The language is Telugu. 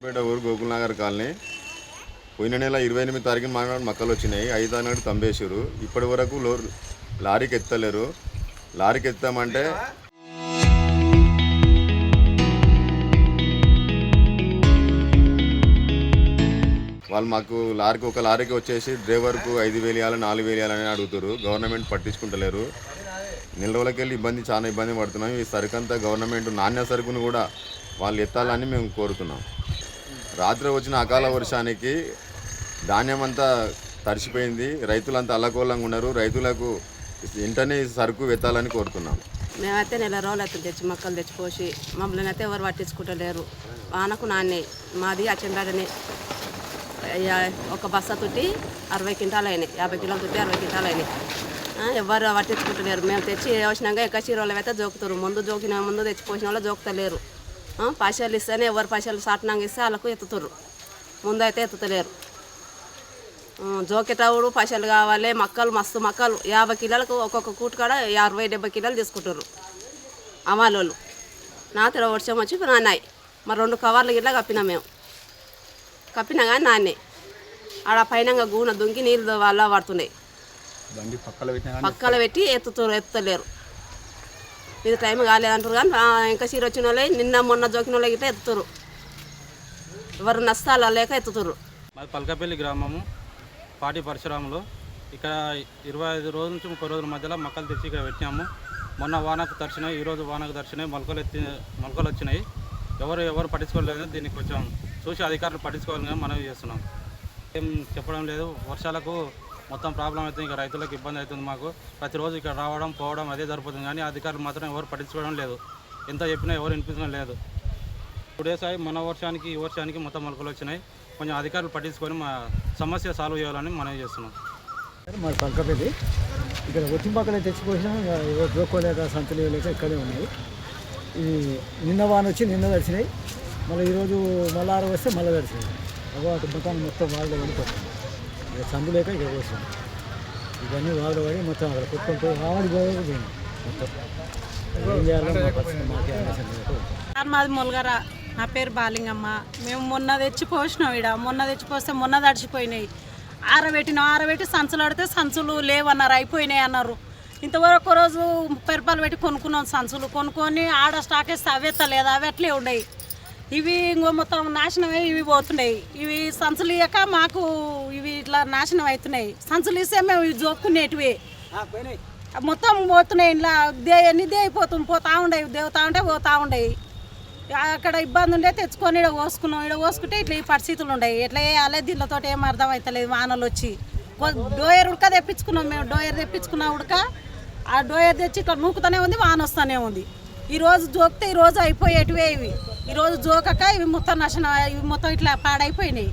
పేట ఊరు గోకుల్ నగర్ కాలనీ పోయిన నెల 28 తారీఖున మానాడు మక్కలు వచ్చినాయి. 5 తారీఖు తంబేశారు. ఇప్పటి వరకు లారీకి ఎత్తలేరు. లారీకి ఎత్తామంటే వాళ్ళు మాకు ఒక లారీకి వచ్చేసి డ్రైవర్కు 5,000 ఇవ్వాలి, 4,000 ఇవ్వాలని అడుగుతారు. గవర్నమెంట్ పట్టించుకుంటలేరు. నెల రోజులకెళ్ళి చాలా ఇబ్బంది పడుతున్నాం. ఈ సరుకంతా గవర్నమెంట్ నాణ్య సరుకును కూడా వాళ్ళు ఎత్తాలని మేము కోరుతున్నాం. రాత్రి వచ్చిన అకాల వర్షానికి ధాన్యం అంతా తడిసిపోయింది. రైతులంతా అల్లకోలంగా ఉన్నారు. రైతులకు వెంటనే సరుకు ఎత్తాలని కోరుతున్నాం. మేమైతే నెల రోజులు అయితే తెచ్చి మొక్కలు తెచ్చిపోసి మమ్మల్ని అయితే ఎవరు పట్టించుకుంటలేరు. వానకు నాన్నే మాది అచ్చంబేడనే ఒక బస్స తుట్టి 60 క్వింటాలు అయినాయి. 50 కిలోలు తుట్టి 60 క్వింటాలు అయినాయి. ఎవరు పట్టించుకుంటలేరు. మేము తెచ్చి వచ్చినాక ఎక్కచీరోళ్ళు అయితే జోకుతారు. ముందు తెచ్చిపోసిన వాళ్ళు జోకుతలేరు. పైసలు ఇస్తేనే ఎవరు పైసలు సాటినాక ఇస్తే వాళ్ళకు ఎత్తుతారు. ముందు అయితే ఎత్తుతలేరు. జోకేటప్పుడు పైసలు కావాలి. మస్తు మక్కలు 50 కిలోలకు ఒక్కొక్క కూటు కాడ 60-70 కిలోలు తీసుకుంటారు అమ్మాలోళ్ళు. నాతో వర్షం వచ్చి నాన్నాయి. మరి 2 కవర్లు గిట్లా కప్పినాం. మేము కప్పినా కానీ నాన్నే ఆడ పైన గూన దుంకి నీళ్ళు వల్ల పడుతున్నాయి. పక్కల పెట్టి ఎత్తుతలేరు. ఇది టైం కాలేదంటారు కానీ ఇంకా చీర వచ్చిన వాళ్ళే నిన్న మొన్న జోకిన వాళ్ళే గిట్లా ఎత్తుతారు. ఎవరు నష్టాలు లేక ఎత్తుతారు. మాది పల్కపల్లి గ్రామము పాటి పరశురాములు. ఇక్కడ 25 రోజుల నుంచి 30 రోజుల మధ్యలో మొక్కలు తెచ్చి ఇక్కడ పెట్టినాము. మొన్న వానకు తడిచినాయి, ఈరోజు వానకు తడిచినాయి. మొలకలు వచ్చినాయి. ఎవరు పట్టించుకోలేదు. దీన్ని కొంచెం చూసి అధికారులు పట్టించుకోవాలని మనం చేస్తున్నాం. ఏం చెప్పడం లేదు. వర్షాలకు మొత్తం ప్రాబ్లం అవుతుంది. ఇక రైతులకు ఇబ్బంది అవుతుంది. మాకు ప్రతిరోజు ఇక్కడ రావడం పోవడం అదే సరిపోతుంది. కానీ అధికారులు మాత్రం ఎవరు పట్టించుకోవడం లేదు. ఎంత చెప్పినా ఎవరు వినిపించడం లేదు. 2 డేస్ అయి మన వర్షానికి ఈ వర్షానికి మొత్తం మొలకలు వచ్చినాయి. కొంచెం అధికారులు పట్టించుకొని మా సమస్య సాల్వ్ చేయాలని మనం చేస్తున్నాం. మా పల్కపల్లి ఇక్కడ వచ్చి పక్కన తెచ్చిపోసినా జోకోలేక సంతలు లేక ఇక్కడే ఉన్నాయి. ఈ నిన్న వాన వచ్చి నిన్న తడిచినాయి. మళ్ళీ ఈరోజు మళ్ళీ వస్తే మళ్ళీ తడిచినాయి. అటు మొత్తం వాళ్ళు పడిపోతుంది. ఇక సందు లేక ఇక పోసినాం. ఇవన్నీ వాళ్ళు పడి మొత్తం అక్కడ కొట్టుకుంటూ ఆవిడ పోయింది మొత్తం. ఏం చేయాలో మా పరిస్థితి మాకే ఆలోచన. మాది ములగరా. నా పేరు బాలింగమ్మ. మేము మొన్న తెచ్చిపోసినాం. మొన్న తెచ్చిపోస్తే మొన్న తడిచిపోయినాయి. ఆరబెట్టి సంచులు ఆడితే సంచులు లేవన్నారు, అయిపోయినాయి అన్నారు. ఇంతవరకు రోజు 30 రూపాయలు పెట్టి కొనుక్కున్నాం. సంచులు కొనుక్కొని ఆడ స్టాక్ వేస్తే అవి ఎత్తలేదు. అవి అట్లే ఉన్నాయి. ఇవి ఇంకో మొత్తం నాశనమై ఇవి పోతున్నాయి. ఇవి సంచులు ఇయ్యక మాకు ఇవి ఇట్లా నాశనం అవుతున్నాయి. సంచులు ఇస్తే మేము ఇవి జోక్కునేటివి మొత్తం పోతున్నాయి. ఇలా ఎన్ని పోతా ఉండేవి. దేవుతా ఉంటే పోతా ఉండేవి. అక్కడ ఇబ్బంది ఉండే తెచ్చుకొని ఇక్కడ కోసుకున్నాం. ఇక్కడ కోసుకుంటే ఇట్లా ఈ పరిస్థితులు ఉన్నాయి. ఎట్లా వేయాలి దీనితో ఏం అర్థం అవుతలేదు. వానలు వచ్చి డోయర్ ఉడక తెప్పించుకున్నాం. మేము డోయర్ తెప్పించుకున్న ఉడక ఆ డోయర్ తెచ్చి ఇట్లా నూకుతూనే ఉంది. వాన వస్తూనే ఉంది. ఈరోజు జోకితే ఈరోజు అయిపోయేటివే ఇవి. ఈరోజు జోకక ఇవి మొత్తం ఇవి మొత్తం ఇట్లా పాడైపోయినాయి.